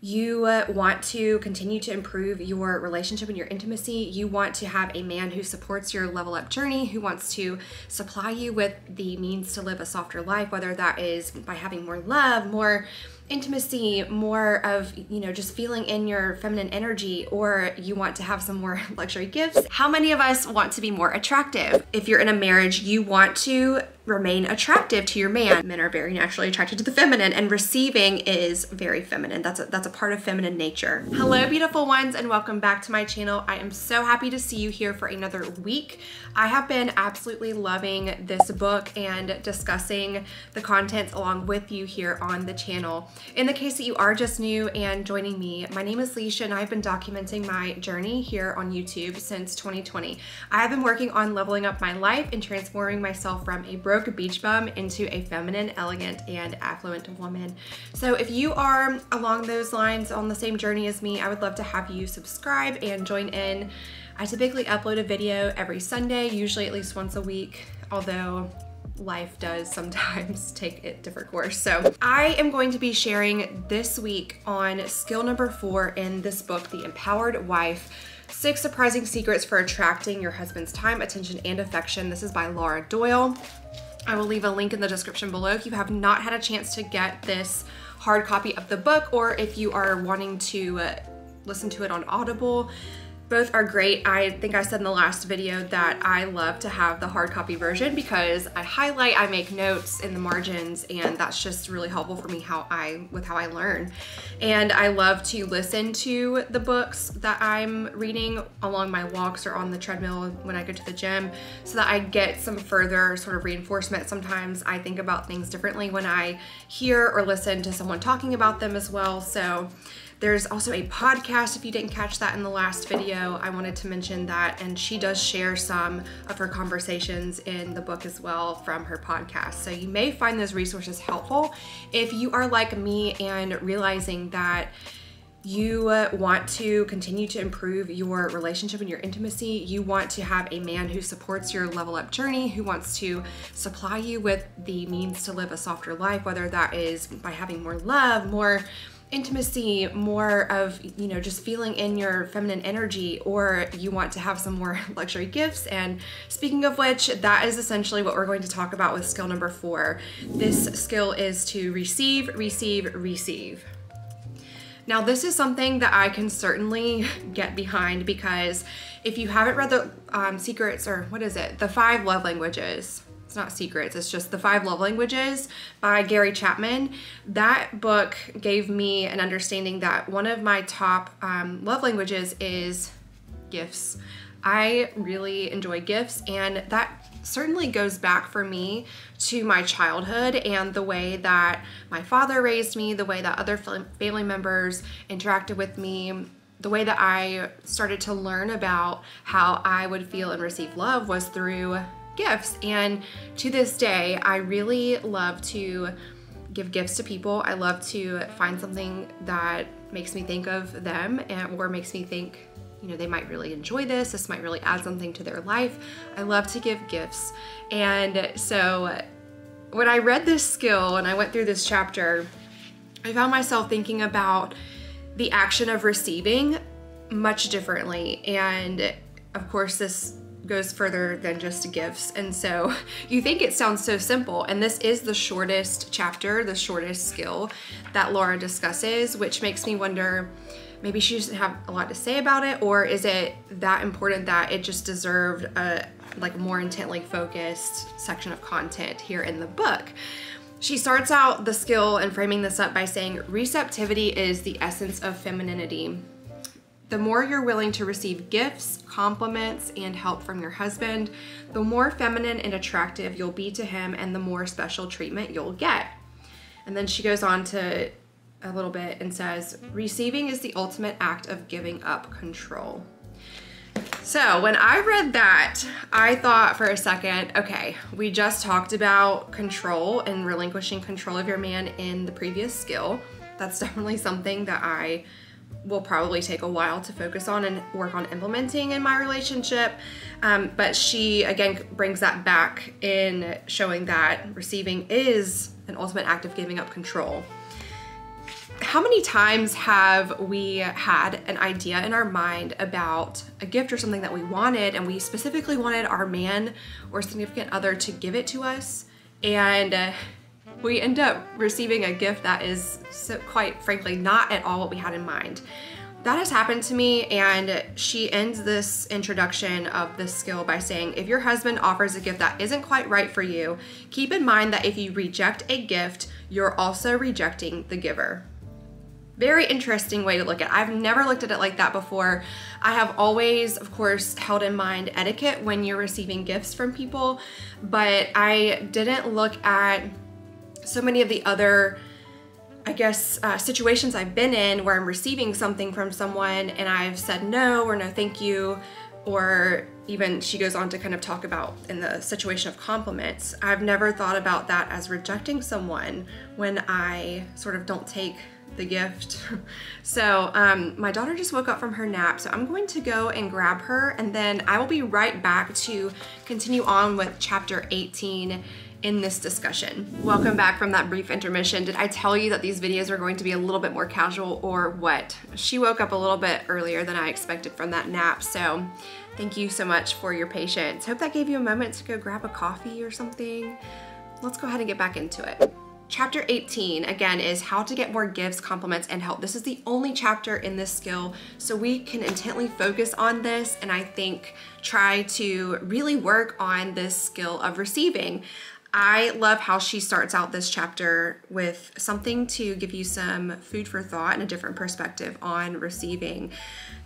You want to continue to improve your relationship and your intimacy. You want to have a man who supports your level up journey, who wants to supply you with the means to live a softer life, whether that is by having more love, more intimacy, more of, just feeling in your feminine energy, or you want to have some more luxury gifts. How many of us want to be more attractive? If you're in a marriage, you want to remain attractive to your man. Men are very naturally attracted to the feminine, and receiving is very feminine. That's a part of feminine nature. Hello, beautiful ones, and welcome back to my channel. I am so happy to see you here for another week. I have been absolutely loving this book and discussing the contents along with you here on the channel. In the case that you are just new and joining me, my name is Leisha, and I've been documenting my journey here on YouTube since 2020. I have been working on leveling up my life and transforming myself from a broke beach bum into a feminine, elegant, and affluent woman. So if you are along those lines on the same journey as me, I would love to have you subscribe and join in. I typically upload a video every Sunday, usually at least once a week, although life does sometimes take a different course. So I am going to be sharing this week on skill number 4 in this book, The Empowered Wife: 6 Surprising Secrets for Attracting Your Husband's Time, Attention, and Affection. This is by Laura Doyle. I will leave a link in the description below if you have not had a chance to get this hard copy of the book, or if you are wanting to listen to it on Audible. Both are great. I think I said in the last video that I love to have the hard copy version because I highlight, I make notes in the margins, and that's just really helpful for me with how I learn. And I love to listen to the books that I'm reading along my walks or on the treadmill when I go to the gym, so that I get some further sort of reinforcement. Sometimes I think about things differently when I hear or listen to someone talking about them as well. So there's also a podcast, if you didn't catch that in the last video, I wanted to mention that, and she does share some of her conversations in the book as well from her podcast. So you may find those resources helpful if you are like me and realizing that you want to continue to improve your relationship and your intimacy. You want to have a man who supports your level up journey, who wants to supply you with the means to live a softer life, whether that is by having more love, more intimacy, more of, just feeling in your feminine energy, or you want to have some more luxury gifts. And speaking of which, that is essentially what we're going to talk about with skill number 4. This skill is to receive, receive, receive. Now, this is something that I can certainly get behind, because if you haven't read the secrets, or what is it? The 5 love languages. It's not secrets, it's just The 5 Love Languages by Gary Chapman. That book gave me an understanding that one of my top love languages is gifts. I really enjoy gifts, and that certainly goes back for me to my childhood and the way that my father raised me, the way that other family members interacted with me. The way that I started to learn about how I would feel and receive love was through gifts. And to this day, I really love to give gifts to people. I love to find something that makes me think of them, or makes me think, they might really enjoy this. This might really add something to their life. I love to give gifts. And so when I read this skill and I went through this chapter, I found myself thinking about the action of receiving much differently. And of course, this goes further than just gifts. And so you think it sounds so simple, and this is the shortest chapter, the shortest skill that Laura discusses, which makes me wonder, maybe she doesn't have a lot to say about it, or is it that important that it just deserved a more intently focused section of content here in the book. She starts out the skill and framing this up by saying, receptivity is the essence of femininity. The more you're willing to receive gifts, compliments, and help from your husband, the more feminine and attractive you'll be to him, and the more special treatment you'll get. And then she goes on to a little bit and says, receiving is the ultimate act of giving up control. So when I read that, I thought for a second, okay, we just talked about control and relinquishing control of your man in the previous skill. That's definitely something that I will probably take a while to focus on and work on implementing in my relationship. But she, again, brings that back in showing that receiving is an ultimate act of giving up control. How many times have we had an idea in our mind about a gift or something that we wanted, and we specifically wanted our man or significant other to give it to us, and we end up receiving a gift that is, so, quite frankly, not at all what we had in mind? That has happened to me, and she ends this introduction of this skill by saying, if your husband offers a gift that isn't quite right for you, keep in mind that if you reject a gift, you're also rejecting the giver. Very interesting way to look at it. I've never looked at it like that before. I have always, of course, held in mind etiquette when you're receiving gifts from people, but I didn't look at so many of the other, I guess, situations I've been in where I'm receiving something from someone and I've said no or no thank you, or even she goes on to kind of talk about in the situation of compliments. I've never thought about that as rejecting someone when I sort of don't take the gift. So my daughter just woke up from her nap, so I'm going to go and grab her, and then I will be right back to continue on with chapter 18 in this discussion. Welcome back from that brief intermission. Did I tell you that these videos are going to be a little bit more casual, or what? She woke up a little bit earlier than I expected from that nap, so thank you so much for your patience. Hope that gave you a moment to go grab a coffee or something. Let's go ahead and get back into it. Chapter 18, again, is how to get more gifts, compliments, and help. This is the only chapter in this skill, so we can intently focus on this, and I think try to really work on this skill of receiving. I love how she starts out this chapter with something to give you some food for thought and a different perspective on receiving,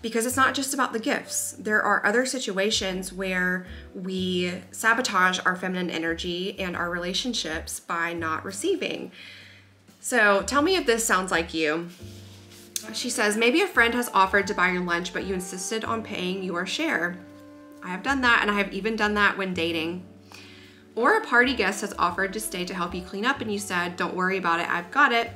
because it's not just about the gifts. There are other situations where we sabotage our feminine energy and our relationships by not receiving. So tell me if this sounds like you. She says, maybe a friend has offered to buy your lunch, but you insisted on paying your share. I have done that, and I have even done that when dating. Or a party guest has offered to stay to help you clean up, and you said, don't worry about it, I've got it.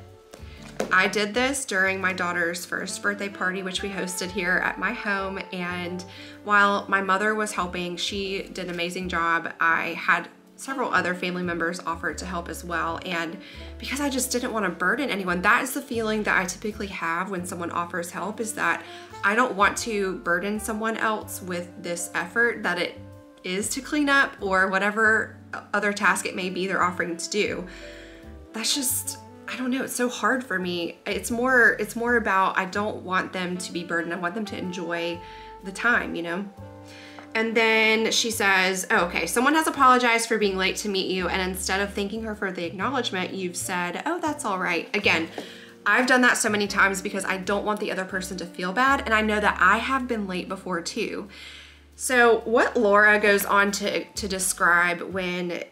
I did this during my daughter's first birthday party, which we hosted here at my home, and while my mother was helping, she did an amazing job. I had several other family members offer to help as well, and because I just didn't want to burden anyone, that is the feeling that I typically have when someone offers help, is that I don't want to burden someone else with this effort that it is to clean up or whatever other task it may be they're offering to do. That's just, I don't know, it's so hard for me. It's more about, I don't want them to be burdened. I want them to enjoy the time, you know? And then she says, oh, okay, someone has apologized for being late to meet you, and instead of thanking her for the acknowledgement, you've said, oh, that's all right. Again, I've done that so many times because I don't want the other person to feel bad, and I know that I have been late before too. So what Laura goes on to describe when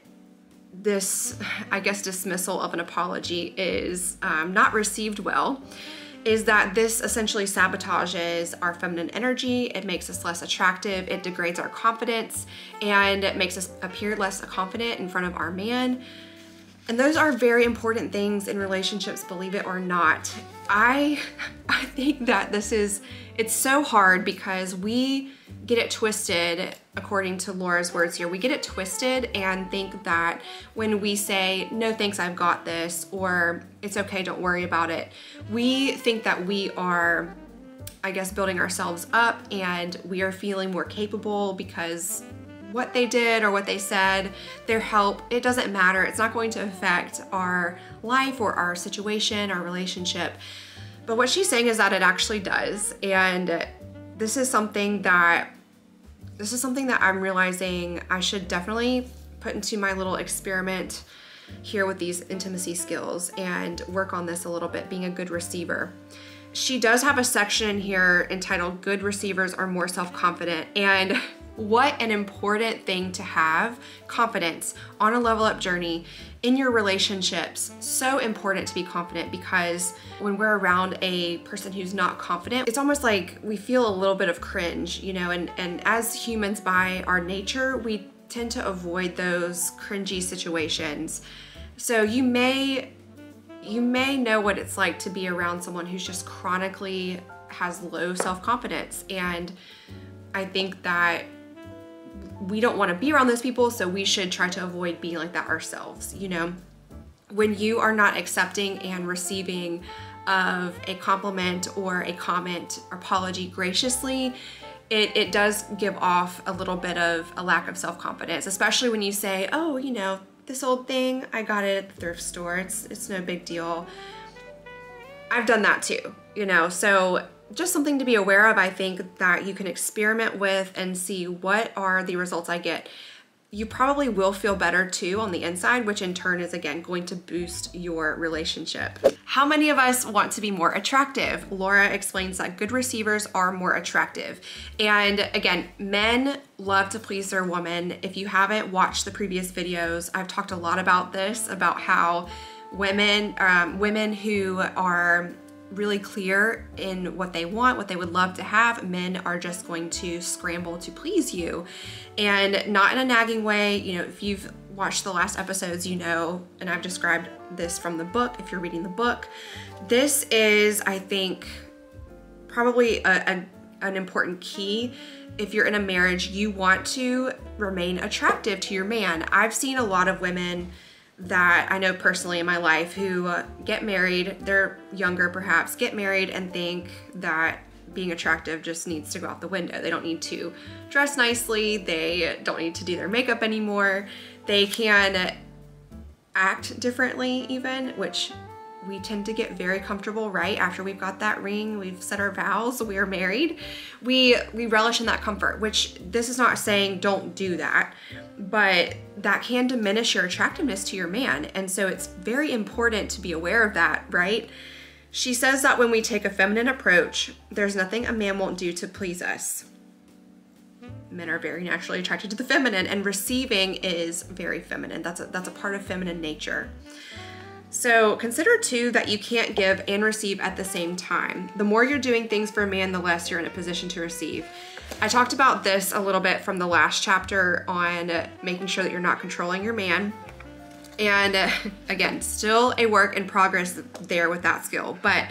this, I guess, dismissal of an apology is not received well, is that this essentially sabotages our feminine energy. It makes us less attractive, it degrades our confidence, and it makes us appear less confident in front of our man. And those are very important things in relationships, believe it or not. I think that it's so hard because we get it twisted, according to Laura's words here. We get it twisted and think that when we say, no thanks, I've got this, or it's okay, don't worry about it, we think that we are, I guess, building ourselves up and we are feeling more capable because what they did or what they said, their help, it doesn't matter. It's not going to affect our life or our situation, our relationship. But what she's saying is that it actually does. And this is something that I'm realizing I should definitely put into my little experiment here with these intimacy skills and work on this a little bit, being a good receiver. She does have a section in here entitled Good Receivers Are More Self-Confident, and what an important thing to have, confidence on a level up journey in your relationships. So important to be confident, because when we're around a person who's not confident, it's almost like we feel a little bit of cringe, you know, and as humans by our nature, we tend to avoid those cringy situations. So you may know what it's like to be around someone who's just chronically has low self-confidence, and I think that we don't want to be around those people, so we should try to avoid being like that ourselves, you know? When you are not accepting and receiving of a compliment or a comment or apology graciously, it does give off a little bit of a lack of self-confidence, especially when you say, oh, you know, this old thing, I got it at the thrift store. It's no big deal. I've done that too, you know, so just something to be aware of. I think that you can experiment with and see what are the results I get. You probably will feel better too on the inside, which in turn is again going to boost your relationship. How many of us want to be more attractive? Laura explains that good receivers are more attractive. And again, men love to please their woman. If you haven't watched the previous videos, I've talked a lot about this, about how women who are really clear in what they want, what they would love to have, men are just going to scramble to please you, and not in a nagging way. You know, if you've watched the last episodes, you know, and I've described this from the book, if you're reading the book, this is, I think, probably an important key. If you're in a marriage, you want to remain attractive to your man. I've seen a lot of women that I know personally in my life who get married, they're younger perhaps, get married and think that being attractive just needs to go out the window. They don't need to dress nicely, they don't need to do their makeup anymore, they can act differently even, which we tend to get very comfortable right after we've got that ring, we've said our vows, we are married. We relish in that comfort, which this is not saying don't do that, but that can diminish your attractiveness to your man. And so it's very important to be aware of that, right? She says that when we take a feminine approach, there's nothing a man won't do to please us. Men are very naturally attracted to the feminine, and receiving is very feminine. That's a part of feminine nature. So consider too that you can't give and receive at the same time. The more you're doing things for a man, the less you're in a position to receive. I talked about this a little bit from the last chapter on making sure that you're not controlling your man. And again, still a work in progress there with that skill, but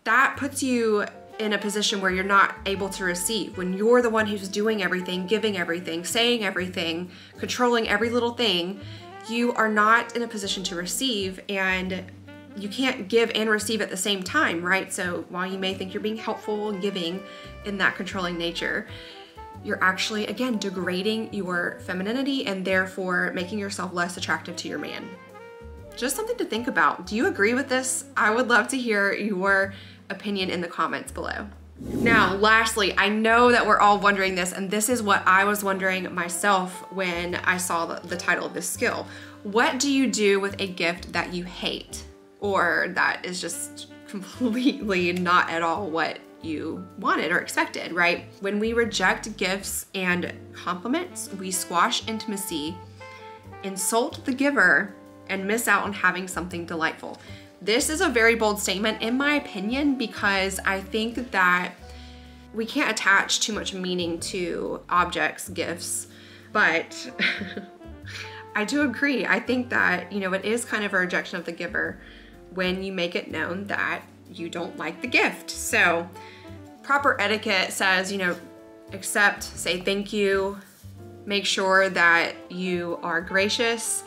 that puts you in a position where you're not able to receive. When you're the one who's doing everything, giving everything, saying everything, controlling every little thing, you are not in a position to receive, and you can't give and receive at the same time, right? So while you may think you're being helpful and giving in that controlling nature, you're actually, again, degrading your femininity and therefore making yourself less attractive to your man. Just something to think about. Do you agree with this? I would love to hear your opinion in the comments below. Now, lastly, I know that we're all wondering this, and this is what I was wondering myself when I saw the title of this skill. What do you do with a gift that you hate, or that is just completely not at all what you wanted or expected, right? When we reject gifts and compliments, we squash intimacy, insult the giver, and miss out on having something delightful. This is a very bold statement in my opinion, because I think that we can't attach too much meaning to objects, gifts, but I do agree. I think that, you know, it is kind of a rejection of the giver when you make it known that you don't like the gift. So proper etiquette says, you know, accept, say thank you, make sure that you are gracious,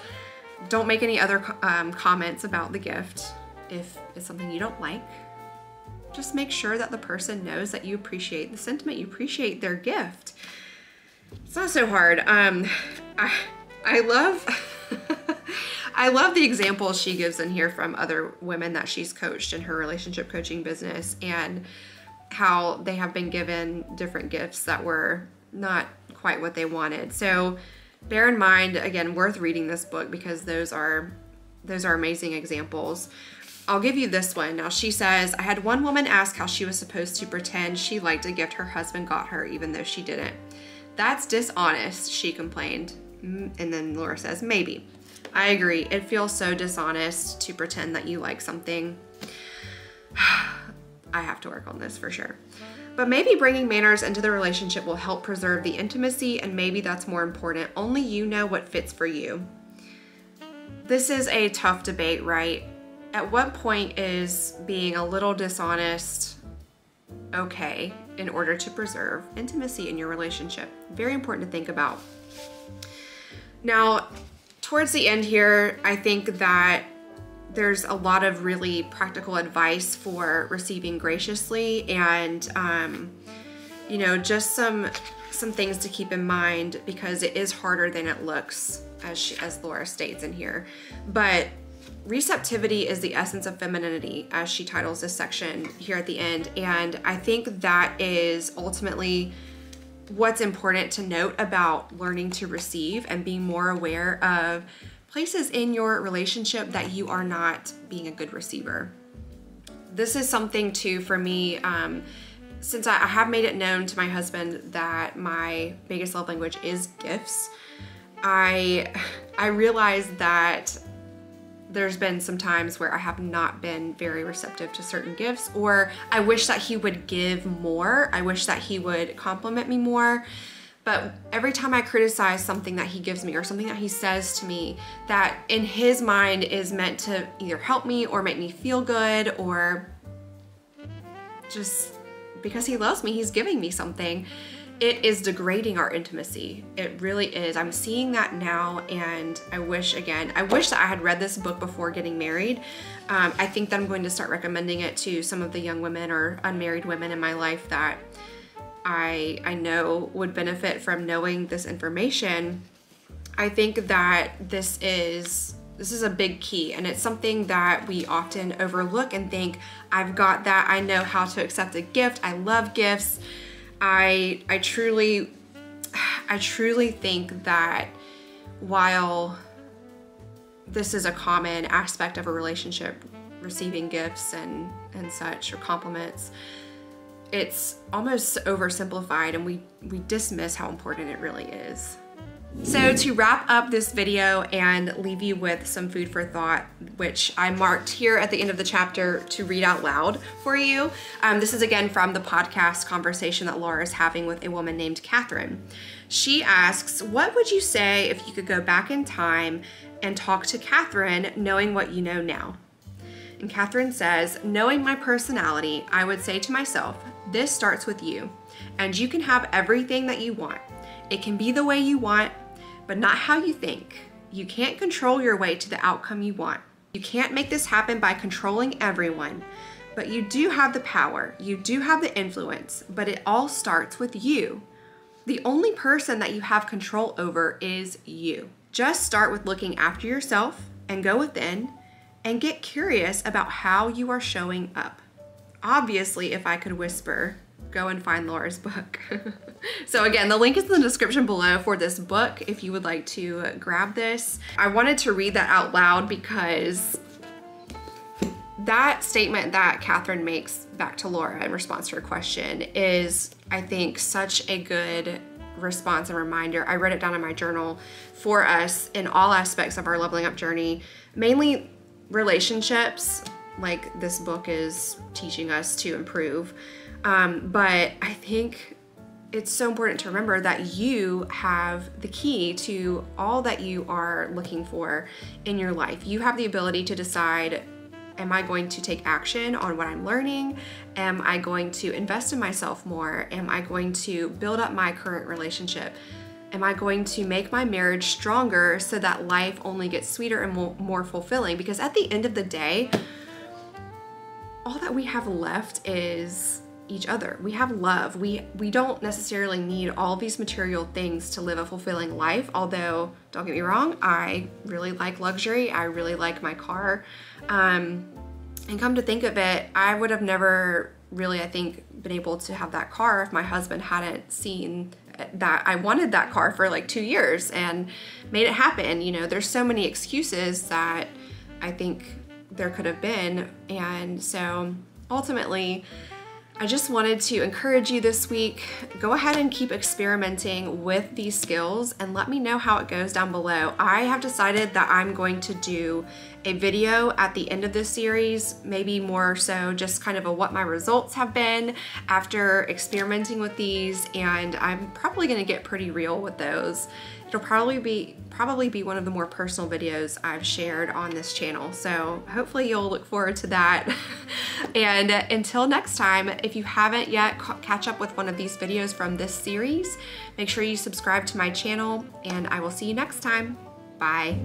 don't make any other comments about the gift. If it's something you don't like, just make sure that the person knows that you appreciate the sentiment, you appreciate their gift. It's not so hard. I love I love the examples she gives in here from other women that she's coached in her relationship coaching business, and how they have been given different gifts that were not quite what they wanted. So bear in mind, again, worth reading this book, because those are amazing examples. I'll give you this one. Now she says, I had one woman ask how she was supposed to pretend she liked a gift her husband got her even though she didn't. That's dishonest, she complained. And then Laura says, maybe. I agree. It feels so dishonest to pretend that you like something. I have to work on this for sure. But maybe bringing manners into the relationship will help preserve the intimacy, and maybe that's more important. Only you know what fits for you. This is a tough debate, right? At what point is being a little dishonest okay in order to preserve intimacy in your relationship? Very important to think about. Now, towards the end here, I think that there's a lot of really practical advice for receiving graciously, and you know, just some things to keep in mind, because it is harder than it looks, as Laura states in here. But receptivity is the essence of femininity, as she titles this section here at the end. And I think that is ultimately what's important to note about learning to receive and being more aware of places in your relationship that you are not being a good receiver. This is something too for me, since I have made it known to my husband that my biggest love language is gifts. I realized that there's been some times where I have not been very receptive to certain gifts, or I wish that he would give more. I wish that he would compliment me more. But every time I criticize something that he gives me or something that he says to me that in his mind is meant to either help me or make me feel good, or just because he loves me, he's giving me something, it is degrading our intimacy. It really is. I'm seeing that now, and I wish that I had read this book before getting married. I think that I'm going to start recommending it to some of the young women or unmarried women in my life that I know would benefit from knowing this information. I think that this is a big key, and it's something that we often overlook and think, I've got that, I know how to accept a gift, I love gifts. I truly think that while this is a common aspect of a relationship, receiving gifts and such, or compliments, it's almost oversimplified, and we dismiss how important it really is. So to wrap up this video and leave you with some food for thought, which I marked here at the end of the chapter to read out loud for you. This is again from the podcast conversation that Laura is having with a woman named Catherine. She asks, what would you say if you could go back in time and talk to Catherine knowing what you know now? And Catherine says, knowing my personality, I would say to myself, this starts with you, and you can have everything that you want. It can be the way you want, but not how you think. You can't control your way to the outcome you want. You can't make this happen by controlling everyone, but you do have the power. You do have the influence, but it all starts with you. The only person that you have control over is you. Just start with looking after yourself and go within and get curious about how you are showing up. Obviously, if I could whisper, go and find Laura's book. So again, the link is in the description below for this book if you would like to grab this. I wanted to read that out loud because that statement that Catherine makes back to Laura in response to her question is, I think, such a good response and reminder. I wrote it down in my journal for us in all aspects of our leveling up journey, mainly relationships, like this book is teaching us to improve. But I think it's so important to remember that you have the key to all that you are looking for in your life. You have the ability to decide, am I going to take action on what I'm learning? Am I going to invest in myself more? Am I going to build up my current relationship? Am I going to make my marriage stronger so that life only gets sweeter and more fulfilling? Because at the end of the day, all that we have left is each other. We have love. We don't necessarily need all these material things to live a fulfilling life, although don't get me wrong, I really like luxury. I really like my car. And come to think of it, I would have never really, I think, been able to have that car if my husband hadn't seen that I wanted that car for like 2 years and made it happen. You know, there's so many excuses that I think there could have been. And so ultimately, I just wanted to encourage you this week, go ahead and keep experimenting with these skills and let me know how it goes down below. I have decided that I'm going to do a video at the end of this series, maybe more so just kind of a what my results have been after experimenting with these, and I'm probably gonna get pretty real with those. It'll probably be one of the more personal videos I've shared on this channel. So hopefully you'll look forward to that. And until next time, if you haven't yet, catch up with one of these videos from this series. Make sure you subscribe to my channel, and I will see you next time. Bye.